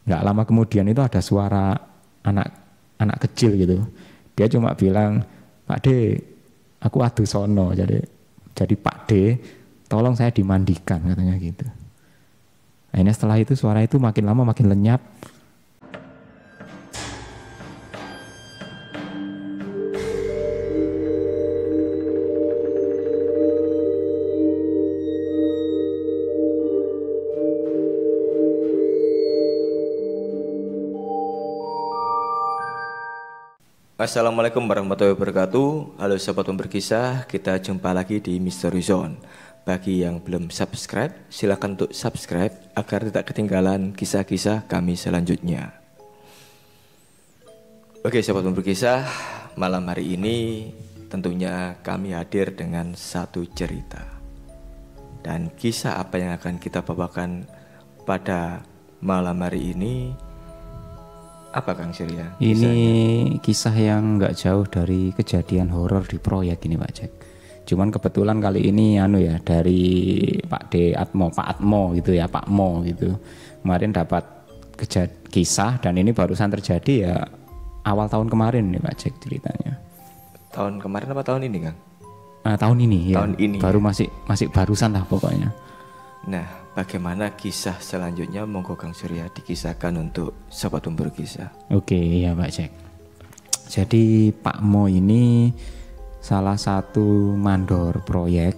Nggak lama kemudian itu ada suara anak kecil gitu. Dia cuma bilang, Pak D, aku adu sono. Jadi Pak D, tolong saya dimandikan katanya gitu. Akhirnya setelah itu suara itu makin lama makin lenyap. Assalamualaikum warahmatullahi wabarakatuh. Halo sobat berkisah, kita jumpa lagi di Mystery Zone. Bagi yang belum subscribe, silakan untuk subscribe agar tidak ketinggalan kisah-kisah kami selanjutnya. Oke sobat berkisah, malam hari ini tentunya kami hadir dengan satu cerita. Dan kisah apa yang akan kita bawakan pada malam hari ini? Apa Kang Surya? Ini kisah yang nggak jauh dari kejadian horor di proyek ini Pak Jack. Cuman kebetulan kali ini dari Pak Atmo gitu ya, Pak Mo gitu. Kemarin dapat kisah dan ini barusan terjadi ya awal tahun kemarin nih Pak Jack ceritanya. Tahun kemarin apa tahun ini Kang? Tahun ini ya. Tahun ini. Baru masih barusan lah pokoknya. Nah, bagaimana kisah selanjutnya? Monggo Kang Surya dikisahkan untuk sobat berkisah. Oke, ya Pak Jack. Jadi Pak Mo ini salah satu mandor proyek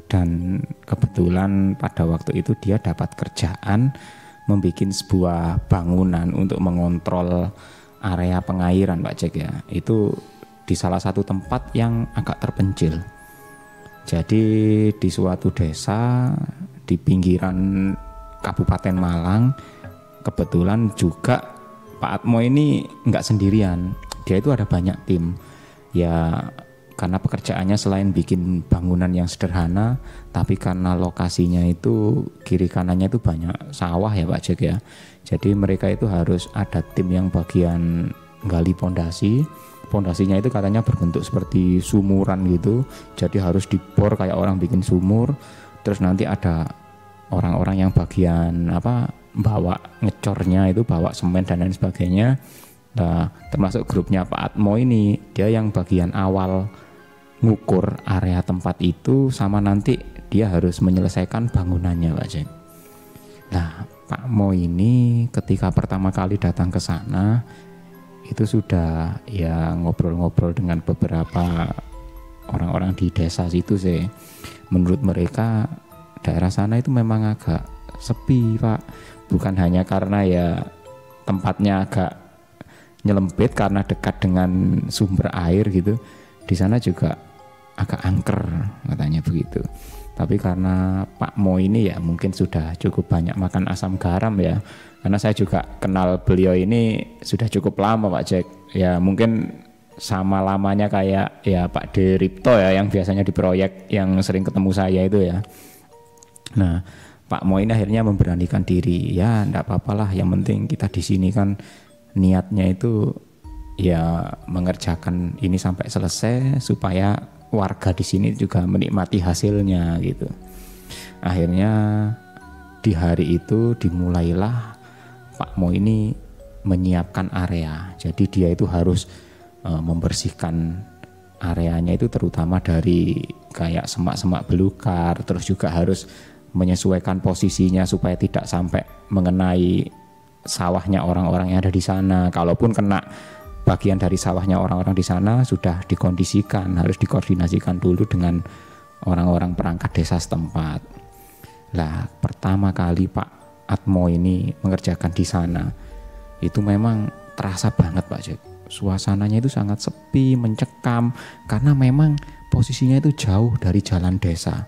dan kebetulan pada waktu itu dia dapat kerjaan membuat sebuah bangunan untuk mengontrol area pengairan Pak Jack ya. Itu di salah satu tempat yang agak terpencil. Jadi di suatu desa di pinggiran Kabupaten Malang, kebetulan juga Pak Atmo ini nggak sendirian, dia itu ada banyak tim ya, karena pekerjaannya selain bikin bangunan yang sederhana, tapi karena lokasinya itu kiri kanannya itu banyak sawah ya Pak Jack ya, jadi mereka itu harus ada tim yang bagian gali pondasinya itu katanya berbentuk seperti sumuran gitu, jadi harus dibor kayak orang bikin sumur. Terus nanti ada orang-orang yang bagian bawa ngecornya itu, bawa semen dan lain sebagainya. Nah, termasuk grupnya Pak Atmo ini, dia yang bagian awal ngukur area tempat itu sama nanti dia harus menyelesaikan bangunannya Pak Jack. Nah, Pak Mo ini ketika pertama kali datang ke sana itu sudah ya ngobrol-ngobrol dengan beberapa orang-orang di desa situ sih. Menurut mereka daerah sana itu memang agak sepi Pak, bukan hanya karena ya tempatnya agak nyelempit karena dekat dengan sumber air gitu, di sana juga agak angker katanya begitu. Tapi karena Pak Mo ini ya mungkin sudah cukup banyak makan asam garam ya, karena saya juga kenal beliau ini sudah cukup lama Pak Jack ya, mungkin sama lamanya kayak ya Pak D Ripto ya yang biasanya di proyek yang sering ketemu saya itu ya. Nah, Pak Mo ini akhirnya memberanikan diri, ya enggak apapalah, yang penting kita di sini kan niatnya itu ya mengerjakan ini sampai selesai supaya warga di sini juga menikmati hasilnya gitu. Akhirnya di hari itu dimulailah Pak Mo ini menyiapkan area. Jadi dia itu harus membersihkan areanya itu terutama dari kayak semak-semak belukar, terus juga harus menyesuaikan posisinya supaya tidak sampai mengenai sawahnya orang-orang yang ada di sana. Kalaupun kena bagian dari sawahnya orang-orang di sana sudah dikondisikan, harus dikoordinasikan dulu dengan orang-orang perangkat desa setempat. Lah, pertama kali Pak Atmo ini mengerjakan di sana itu memang terasa banget Pak Jack. Suasananya itu sangat sepi, mencekam karena memang posisinya itu jauh dari jalan desa.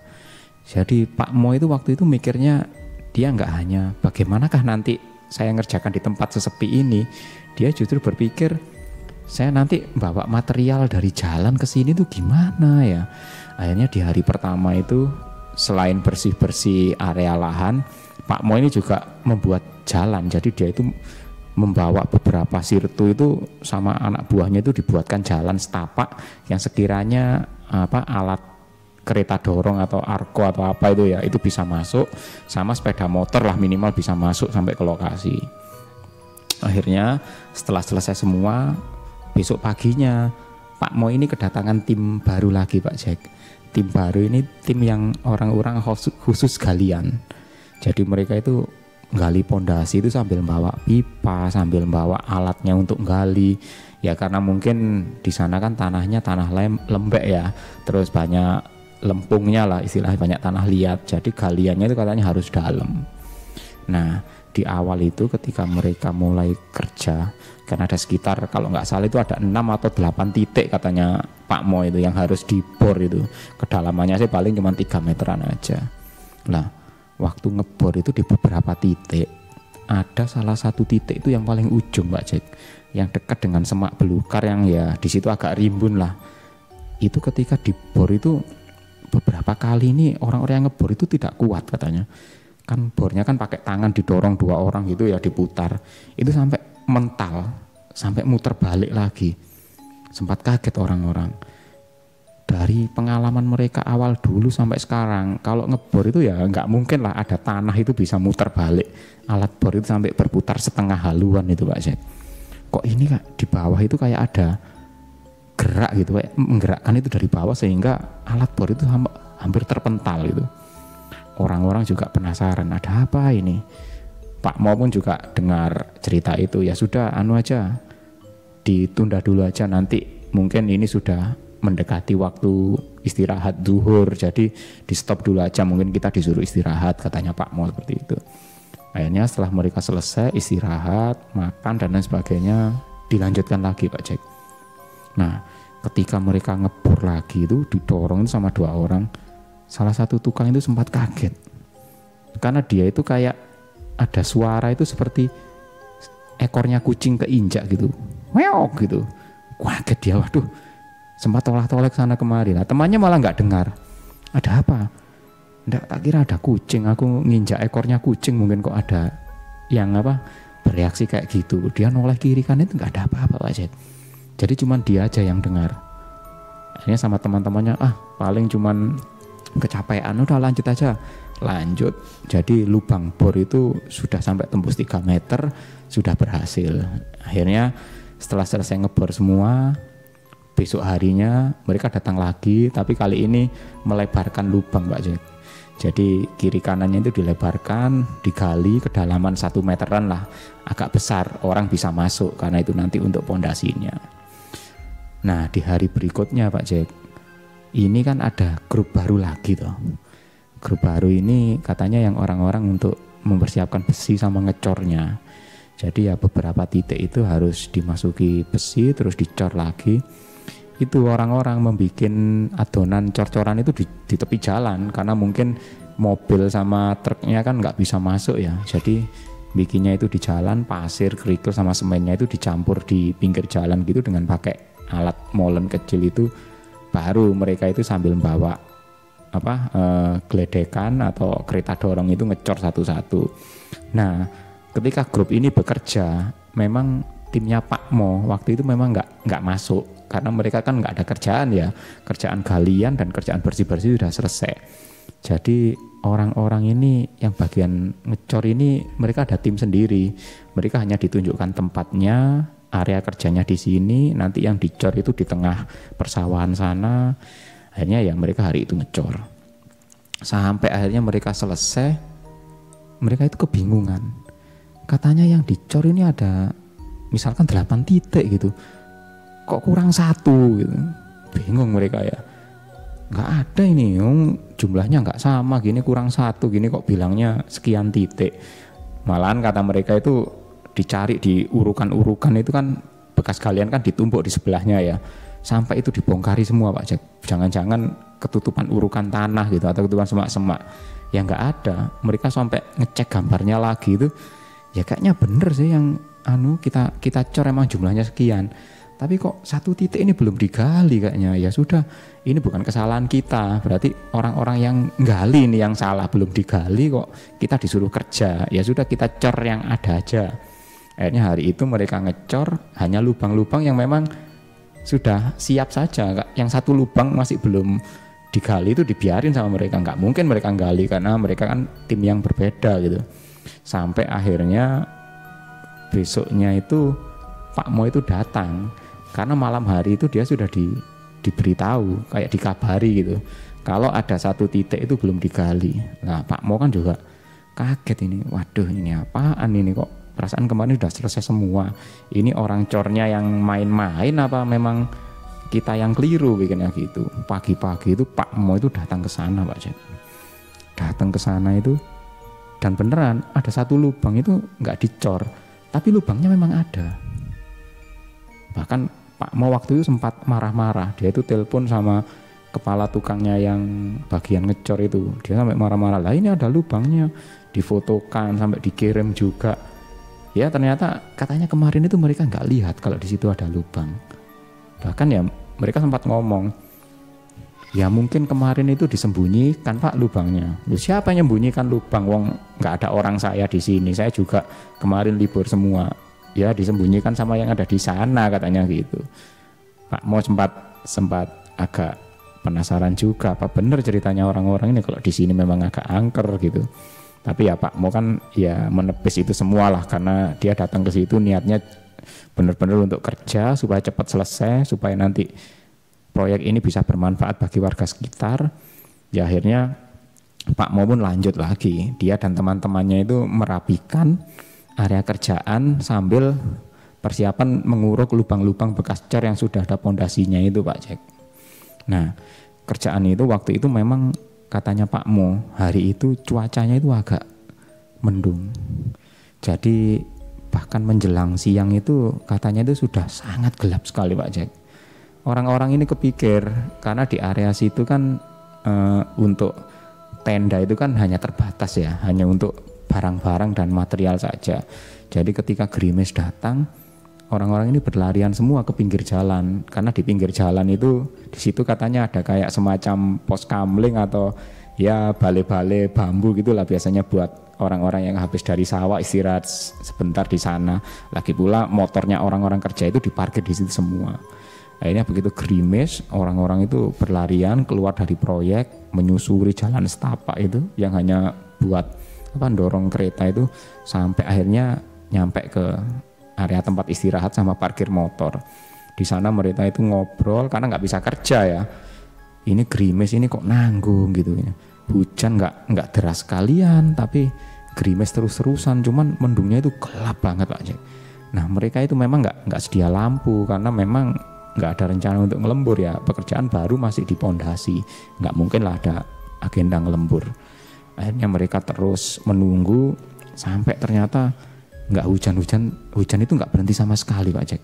Jadi Pak Mo itu waktu itu mikirnya dia nggak hanya bagaimanakah nanti saya ngerjakan di tempat sesepi ini, dia justru berpikir saya nanti bawa material dari jalan ke sini tuh gimana ya. Akhirnya di hari pertama itu selain bersih-bersih area lahan, Pak Mo ini juga membuat jalan. Jadi dia itu membawa beberapa sirtu itu sama anak buahnya itu dibuatkan jalan setapak yang sekiranya alat kereta dorong atau argo atau apa itu ya itu bisa masuk, sama sepeda motor lah minimal bisa masuk sampai ke lokasi. Akhirnya setelah selesai semua, besok paginya Pak Mo ini kedatangan tim baru lagi Pak Jack. Tim baru ini tim yang orang-orang khusus galian. Jadi mereka itu gali pondasi itu sambil bawa pipa, sambil bawa alatnya untuk gali. Ya karena mungkin di sana kan tanahnya tanah lembek ya. Terus banyak lempungnya lah istilahnya, banyak tanah liat. Jadi galiannya itu katanya harus dalam. Nah, di awal itu ketika mereka mulai kerja, kan ada sekitar kalau nggak salah itu ada 6 atau 8 titik katanya Pak Mo itu yang harus dibor itu. Kedalamannya sih paling cuma 3 meteran aja. Nah, waktu ngebor itu di beberapa titik, ada salah satu titik itu yang paling ujung Pak Jack, yang dekat dengan semak belukar yang ya di situ agak rimbun lah. Itu ketika dibor itu beberapa kali ini orang-orang yang ngebor itu tidak kuat katanya. Kan bornya kan pakai tangan didorong 2 orang gitu ya, diputar. Itu sampai mental, sampai muter balik lagi. Sempat kaget orang-orang. Dari pengalaman mereka awal dulu sampai sekarang, kalau ngebor itu ya nggak mungkin lah ada tanah itu bisa muter balik. Alat bor itu sampai berputar setengah haluan itu Pak Jack. Kok ini Kak di bawah itu kayak ada gerak gitu, kayak menggerakkan itu dari bawah sehingga alat bor itu hampir terpental gitu. Orang-orang juga penasaran ada apa ini. Pak Mo pun juga dengar cerita itu, ya sudah anu aja, ditunda dulu aja, nanti mungkin ini sudah mendekati waktu istirahat zuhur, jadi di stop dulu aja, mungkin kita disuruh istirahat katanya Pak Mo seperti itu. Akhirnya setelah mereka selesai istirahat, makan dan lain sebagainya, dilanjutkan lagi Pak Jack. Nah ketika mereka ngebor lagi itu didorong sama 2 orang. Salah satu tukang itu sempat kaget karena dia itu kayak ada suara itu seperti ekornya kucing keinjak gitu, meok gitu. Kaget dia, waduh, sempat tolak-tolak sana kemari. Nah temannya malah nggak dengar. Ada apa? Nggak, tak kira ada kucing, aku nginjak ekornya kucing, mungkin kok ada yang apa bereaksi kayak gitu. Dia noleh kiri kan itu nggak ada apa-apa Pak Jack. Jadi cuman dia aja yang dengar. Akhirnya sama teman-temannya, paling cuman kecapean, udah lanjut aja. Lanjut, jadi lubang bor itu sudah sampai tembus 3 meter, sudah berhasil. Akhirnya setelah selesai ngebor semua, besok harinya mereka datang lagi, tapi kali ini melebarkan lubang Pak Jack. Jadi kiri kanannya itu dilebarkan, digali kedalaman 1 meteran lah, agak besar, orang bisa masuk karena itu nanti untuk pondasinya. Nah di hari berikutnya Pak Jack, ini kan ada grup baru lagi toh. Grup baru ini katanya yang orang-orang untuk mempersiapkan besi sama ngecornya. Jadi ya beberapa titik itu harus dimasuki besi terus dicor lagi. Itu orang-orang membuat adonan cor-coran itu di tepi jalan karena mungkin mobil sama truknya kan nggak bisa masuk ya. Jadi bikinnya itu di jalan, pasir, kerikil sama semennya itu dicampur di pinggir jalan gitu dengan pakai alat molen kecil itu. Baru mereka itu sambil membawa geledekan atau kereta dorong itu ngecor satu-satu. Nah ketika grup ini bekerja, memang timnya Pak Mo waktu itu memang nggak masuk karena mereka kan nggak ada kerjaan ya, kerjaan galian dan kerjaan bersih-bersih sudah selesai. Jadi orang-orang ini yang bagian ngecor ini mereka ada tim sendiri, mereka hanya ditunjukkan tempatnya, area kerjanya di sini, nanti yang dicor itu di tengah persawahan sana. Akhirnya ya mereka hari itu ngecor. Sampai akhirnya mereka selesai, mereka itu kebingungan. Katanya yang dicor ini ada misalkan 8 titik gitu, kok kurang 1 gitu. Bingung mereka ya. Nggak ada ini, jumlahnya nggak sama, gini kurang 1, gini kok bilangnya sekian titik. Malahan kata mereka itu dicari di urukan-urukan itu kan bekas galian kan ditumpuk di sebelahnya ya, sampai itu dibongkari semua Pak Jack. Jangan-jangan ketutupan urukan tanah gitu atau ketutupan semak-semak, ya nggak ada. Mereka sampai ngecek gambarnya lagi itu, ya kayaknya bener sih yang kita cor emang jumlahnya sekian, tapi kok 1 titik ini belum digali kayaknya. Ya sudah, ini bukan kesalahan kita, berarti orang-orang yang gali ini yang salah, belum digali kok kita disuruh kerja. Ya sudah, kita cor yang ada aja. Akhirnya hari itu mereka ngecor hanya lubang-lubang yang memang sudah siap saja. Yang 1 lubang masih belum digali itu dibiarin sama mereka. Nggak mungkin mereka gali karena mereka kan tim yang berbeda gitu. Sampai akhirnya besoknya itu Pak Mo itu datang, karena malam hari itu dia sudah diberitahu, kayak dikabari gitu, kalau ada satu titik itu belum digali. Nah Pak Mo kan juga kaget ini, waduh ini apaan ini, kok perasaan kemarin sudah selesai semua, ini orang cornya yang main-main apa memang kita yang keliru bikinnya gitu. Pagi-pagi itu Pak Mo itu datang ke sana Pak Jack, datang ke sana itu, dan beneran ada satu lubang itu nggak dicor, tapi lubangnya memang ada. Bahkan Pak Mo waktu itu sempat marah-marah, dia itu telepon sama kepala tukangnya yang bagian ngecor itu, dia sampai marah-marah, lah ini ada lubangnya, difotokan sampai dikirim juga. Ya ternyata katanya kemarin itu mereka nggak lihat kalau di situ ada lubang. Bahkan ya mereka sempat ngomong, ya mungkin kemarin itu disembunyikan Pak lubangnya. Loh, siapa yang menyembunyikan lubang? Wong nggak ada orang saya di sini, saya juga kemarin libur semua. Ya disembunyikan sama yang ada di sana katanya gitu. Pak Mo sempat agak penasaran juga, apa benar ceritanya orang-orang ini kalau di sini memang agak angker gitu. Tapi ya Pak Mo kan ya menepis itu semua lah, karena dia datang ke situ niatnya benar-benar untuk kerja supaya cepat selesai, supaya nanti proyek ini bisa bermanfaat bagi warga sekitar. Ya akhirnya Pak Mo pun lanjut lagi, dia dan teman-temannya itu merapikan area kerjaan sambil persiapan menguruk lubang-lubang bekas cor yang sudah ada pondasinya itu Pak Jack. Nah kerjaan itu waktu itu memang katanya Pak Mo hari itu cuacanya itu agak mendung, jadi bahkan menjelang siang itu katanya itu sudah sangat gelap sekali Pak Jack. Orang-orang ini kepikir karena di area situ kan untuk tenda itu kan hanya terbatas ya, hanya untuk barang-barang dan material saja. Jadi ketika gerimis datang, orang-orang ini berlarian semua ke pinggir jalan, karena di pinggir jalan itu di situ katanya ada kayak semacam pos kamling atau ya bale-bale bambu gitulah, biasanya buat orang-orang yang habis dari sawah istirahat sebentar di sana. Lagi pula motornya orang-orang kerja itu diparkir di situ semua. Akhirnya begitu gerimis, orang-orang itu berlarian keluar dari proyek, menyusuri jalan setapak itu yang hanya buat dorong kereta itu, sampai akhirnya nyampe ke area tempat istirahat sama parkir motor. Di sana mereka itu ngobrol karena nggak bisa kerja ya. Ini gerimis ini kok nanggung gitu ya. Hujan nggak deras sekalian, tapi gerimis terus-terusan, cuman mendungnya itu gelap banget Pak Jack. Nah mereka itu memang nggak sedia lampu karena memang nggak ada rencana untuk ngelembur ya. Pekerjaan baru masih di pondasi, nggak mungkin lah ada agenda ngelembur. Akhirnya mereka terus menunggu sampai ternyata nggak hujan itu nggak berhenti sama sekali Pak Jack,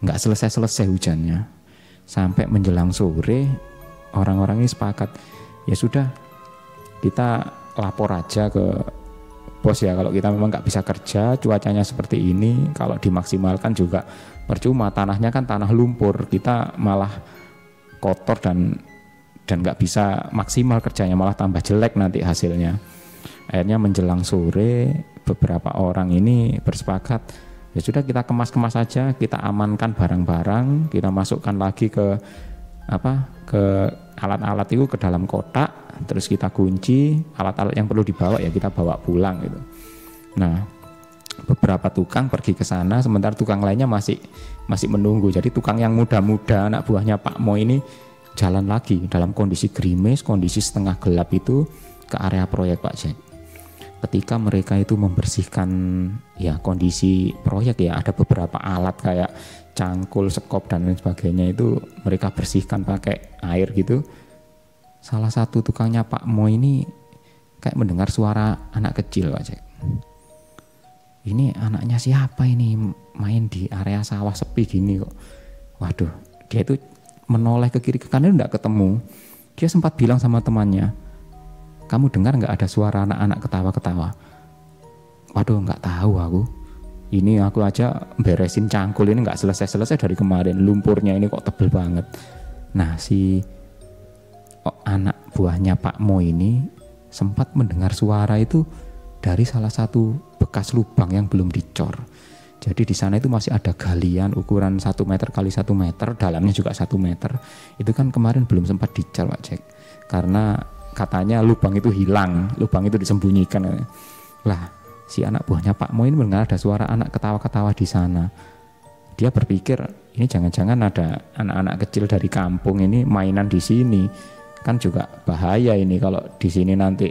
nggak selesai hujannya. Sampai menjelang sore orang-orang ini sepakat, ya sudah kita lapor aja ke bos ya, kalau kita memang nggak bisa kerja, cuacanya seperti ini, kalau dimaksimalkan juga percuma, tanahnya kan tanah lumpur, kita malah kotor dan nggak bisa maksimal kerjanya, malah tambah jelek nanti hasilnya. Akhirnya menjelang sore beberapa orang ini bersepakat, ya sudah kita kemas-kemas saja, kita amankan barang-barang, kita masukkan lagi ke alat-alat itu ke dalam kotak, terus kita kunci, alat-alat yang perlu dibawa ya kita bawa pulang gitu. Nah beberapa tukang pergi ke sana, sementara tukang lainnya masih menunggu. Jadi tukang yang muda-muda anak buahnya Pak Mo ini jalan lagi dalam kondisi gerimis, kondisi setengah gelap itu ke area proyek Pak Jack. Ketika mereka itu membersihkan ya kondisi proyek ya, ada beberapa alat kayak cangkul, sekop dan lain sebagainya itu mereka bersihkan pakai air gitu. Salah satu tukangnya Pak Mo ini kayak mendengar suara anak kecil Pak Jack. Ini anaknya siapa ini main di area sawah sepi gini kok. Waduh, dia itu menoleh ke kiri ke kanan enggak ketemu. Dia sempat bilang sama temannya, kamu dengar nggak ada suara anak-anak ketawa-ketawa? Waduh nggak tahu aku. Ini aku aja beresin cangkul ini nggak selesai-selesai dari kemarin. Lumpurnya ini kok tebel banget. Nah si anak buahnya Pak Mo ini sempat mendengar suara itu dari salah satu bekas lubang yang belum dicor. Jadi di sana itu masih ada galian ukuran 1 meter kali 1 meter, dalamnya juga 1 meter. Itu kan kemarin belum sempat dicor Pak Jack, karena katanya lubang itu hilang, lubang itu disembunyikan. Lah si anak buahnya Pak Mo ini mendengar ada suara anak ketawa-ketawa di sana. Dia berpikir ini jangan-jangan ada anak-anak kecil dari kampung ini mainan di sini. Kan juga bahaya ini kalau di sini nanti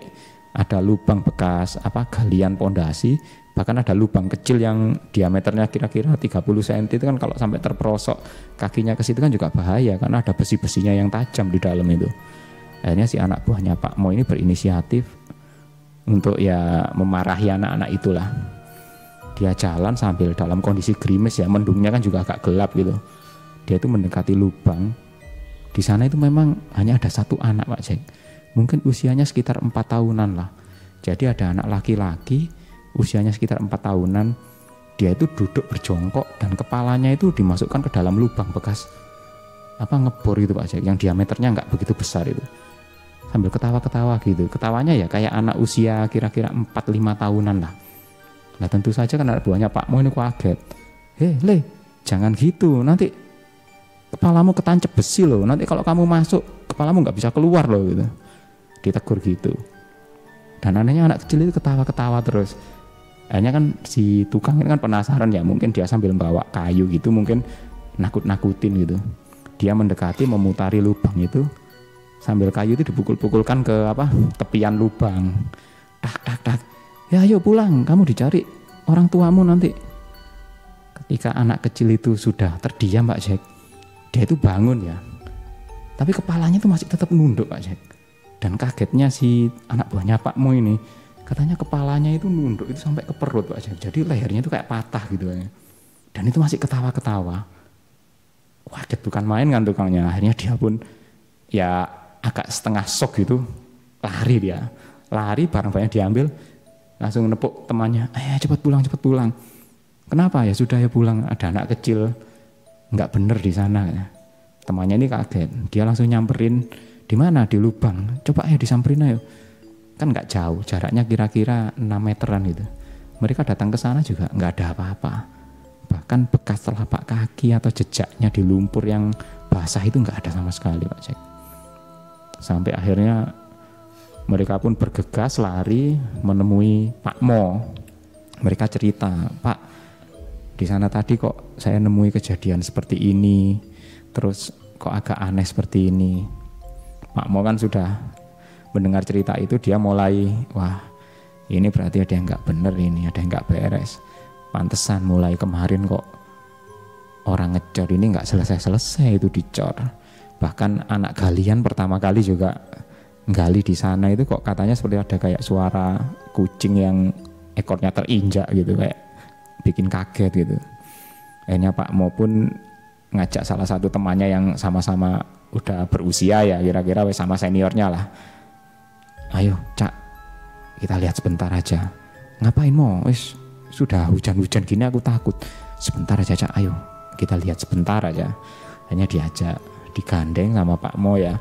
ada lubang bekas galian pondasi, bahkan ada lubang kecil yang diameternya kira-kira 30 cm itu kan kalau sampai terperosok kakinya ke situ kan juga bahaya karena ada besi-besinya yang tajam di dalam itu. Akhirnya si anak buahnya Pak Mo ini berinisiatif untuk ya memarahi anak-anak itulah. Dia jalan sambil dalam kondisi gerimis ya, mendungnya kan juga agak gelap gitu. Dia itu mendekati lubang. Di sana itu memang hanya ada satu anak Pak Jack. Mungkin usianya sekitar 4 tahunan lah. Jadi ada anak laki-laki usianya sekitar 4 tahunan. Dia itu duduk berjongkok dan kepalanya itu dimasukkan ke dalam lubang bekas ngebor gitu Pak Jack, yang diameternya nggak begitu besar itu. Sambil ketawa-ketawa gitu. Ketawanya ya kayak anak usia kira-kira 4-5 tahunan lah. Nah tentu saja kan anak buahnya Pak Mo ini kaget. Le, jangan gitu, nanti kepalamu ketancep besi loh, nanti kalau kamu masuk kepalamu nggak bisa keluar loh gitu. Ditegur gitu. Dan anehnya anak kecil itu ketawa-ketawa terus. Akhirnya kan si tukang ini kan penasaran ya, mungkin dia sambil bawa kayu gitu, mungkin nakut-nakutin gitu. Dia mendekati, memutari lubang itu, sambil kayu itu dipukul-pukulkan ke tepian lubang. Tak. Ya ayo pulang, kamu dicari orang tuamu nanti. Ketika anak kecil itu sudah terdiam Pak Jack, dia itu bangun ya. Tapi kepalanya itu masih tetap nunduk Pak Jack. Dan kagetnya si anak buahnya Pak Mo ini, katanya kepalanya itu nunduk itu sampai ke perut Pak Jack. Jadi lehernya itu kayak patah gitu ya. Dan itu masih ketawa-ketawa. Kaget bukan main kan tukangnya. Akhirnya dia pun ya agak setengah shock gitu, lari dia. Lari, barang-barangnya diambil, langsung nepuk temannya, cepat pulang. Kenapa? Ya sudah ya pulang, ada anak kecil nggak bener di sana. Temannya ini kaget, dia langsung nyamperin. Di mana? Di lubang. Coba disamperin ayo. Kan nggak jauh, jaraknya kira-kira 6 meteran gitu. Mereka datang ke sana juga nggak ada apa-apa. Bahkan bekas telapak kaki atau jejaknya di lumpur yang basah itu nggak ada sama sekali Pak Jack. Sampai akhirnya mereka pun bergegas lari menemui Pak Mo. Mereka cerita, Pak, di sana tadi kok saya nemui kejadian seperti ini, terus kok agak aneh seperti ini. Pak Mo kan sudah mendengar cerita itu, dia mulai, wah ini berarti ada yang nggak bener ini, ada yang nggak beres. Pantesan mulai kemarin kok orang ngecor ini nggak selesai-selesai itu dicor. Bahkan anak galian pertama kali juga gali di sana itu kok katanya seperti ada kayak suara kucing yang ekornya terinjak gitu, kayak bikin kaget gitu. Akhirnya Pak Mo pun ngajak salah satu temannya yang sama-sama udah berusia ya, kira-kira sama seniornya lah. Ayo Cak, kita lihat sebentar aja. Ngapain Mo? Sudah hujan-hujan gini aku takut. Sebentar aja Cak, ayo kita lihat sebentar aja. Hanya diajak, digandeng sama Pak Mo ya.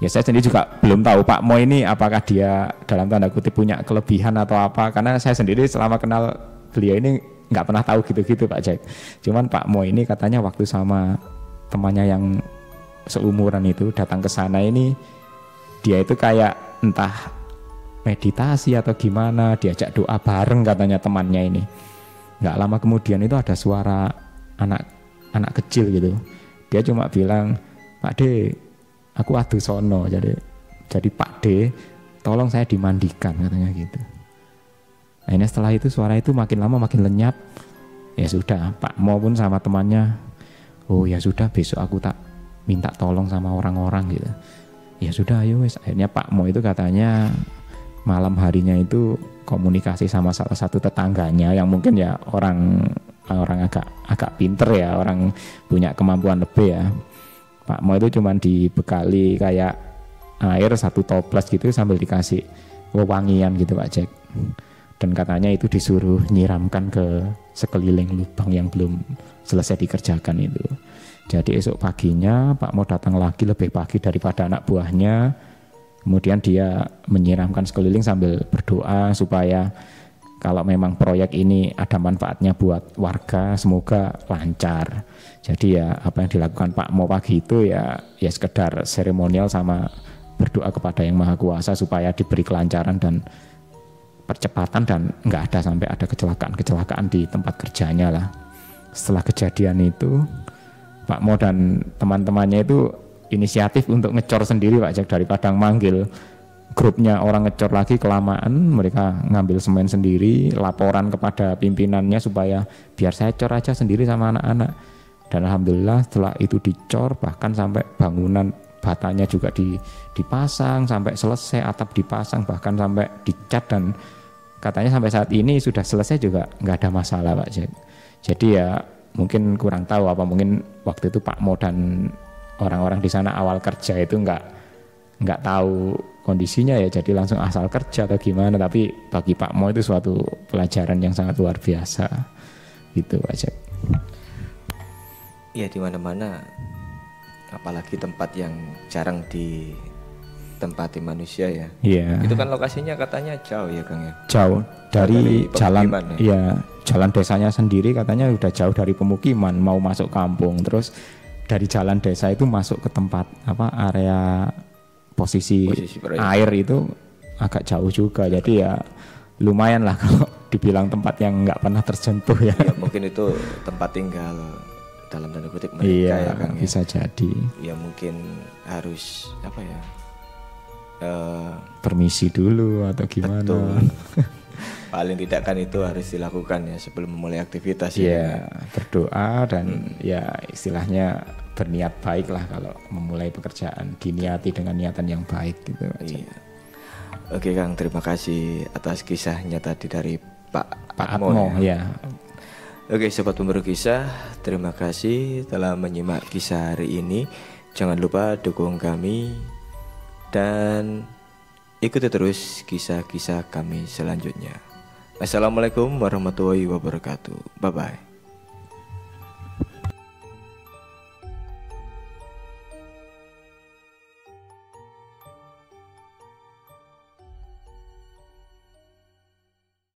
Ya saya sendiri juga belum tahu Pak Mo ini apakah dia dalam tanda kutip punya kelebihan atau apa, karena saya sendiri selama kenal beliau ini nggak pernah tahu gitu-gitu Pak Jack. Cuman Pak Mo ini katanya waktu sama temannya yang seumuran itu datang ke sana ini, dia itu kayak entah meditasi atau gimana, diajak doa bareng katanya temannya ini. Nggak lama kemudian itu ada suara anak kecil gitu. Dia cuma bilang, Pak D, aku adu sono, jadi Pak D, tolong saya dimandikan katanya gitu. Nah ini setelah itu suara itu makin lama makin lenyap. Ya sudah, Pak Mo pun sama temannya, oh ya sudah besok aku tak minta tolong sama orang-orang gitu. Ya sudah ayo wes. Akhirnya Pak Mo itu katanya malam harinya itu komunikasi sama salah satu tetangganya yang mungkin ya orang agak pinter ya, orang punya kemampuan lebih ya. Pak Mo itu cuma dibekali kayak air 1 toples gitu sambil dikasih wewangian gitu Pak Jack. Dan katanya itu disuruh nyiramkan ke sekeliling lubang yang belum selesai dikerjakan itu. Jadi esok paginya Pak Mo datang lagi lebih pagi daripada anak buahnya. Kemudian dia menyiramkan sekeliling sambil berdoa supaya kalau memang proyek ini ada manfaatnya buat warga, semoga lancar. Jadi ya apa yang dilakukan Pak Mo pagi itu ya sekedar seremonial sama berdoa kepada Yang Maha Kuasa supaya diberi kelancaran dan percepatan dan nggak ada sampai ada kecelakaan di tempat kerjanya lah. Setelah kejadian itu Pak Mo dan teman-temannya itu inisiatif untuk ngecor sendiri Pak Jack, daripada manggil grupnya orang ngecor lagi kelamaan, mereka ngambil semen sendiri, laporan kepada pimpinannya supaya biar saya cor aja sendiri sama anak-anak. Dan alhamdulillah setelah itu dicor, bahkan sampai bangunan batanya juga dipasang, sampai selesai atap dipasang, bahkan sampai dicat, dan katanya sampai saat ini sudah selesai juga nggak ada masalah Pak Jack. Jadi ya mungkin kurang tahu apa mungkin waktu itu Pak Mo dan orang-orang di sana awal kerja itu nggak tahu kondisinya ya, jadi langsung asal kerja atau gimana. Tapi bagi Pak Mo itu suatu pelajaran yang sangat luar biasa gitu Pak Jack. Iya, di mana-mana apalagi tempat yang jarang ditempati manusia ya. Iya. Itu kan lokasinya katanya jauh ya Kang ya. Jauh dari jalan ya. Jalan desanya sendiri katanya udah jauh dari pemukiman, mau masuk kampung. Terus dari jalan desa itu masuk ke tempat area posisi air itu agak jauh juga. Jadi ya lumayan lah kalau dibilang tempat yang nggak pernah tersentuh ya. Ya mungkin itu tempat tinggal dalam tanda kutip mereka iya, ya Kang ya. Bisa jadi. Ya mungkin harus permisi dulu atau gimana. Betul. Paling tidak kan itu harus dilakukan ya sebelum memulai aktivitas ya. Berdoa dan ya istilahnya berniat baik lah kalau memulai pekerjaan, diniati dengan niatan yang baik gitu. Iya. Oke Kang, terima kasih atas kisahnya tadi dari Pak Atmo ya. Oke sobat pemburu kisah, terima kasih telah menyimak kisah hari ini. Jangan lupa dukung kami dan ikuti terus kisah-kisah kami selanjutnya. Assalamualaikum warahmatullahi wabarakatuh. Bye bye.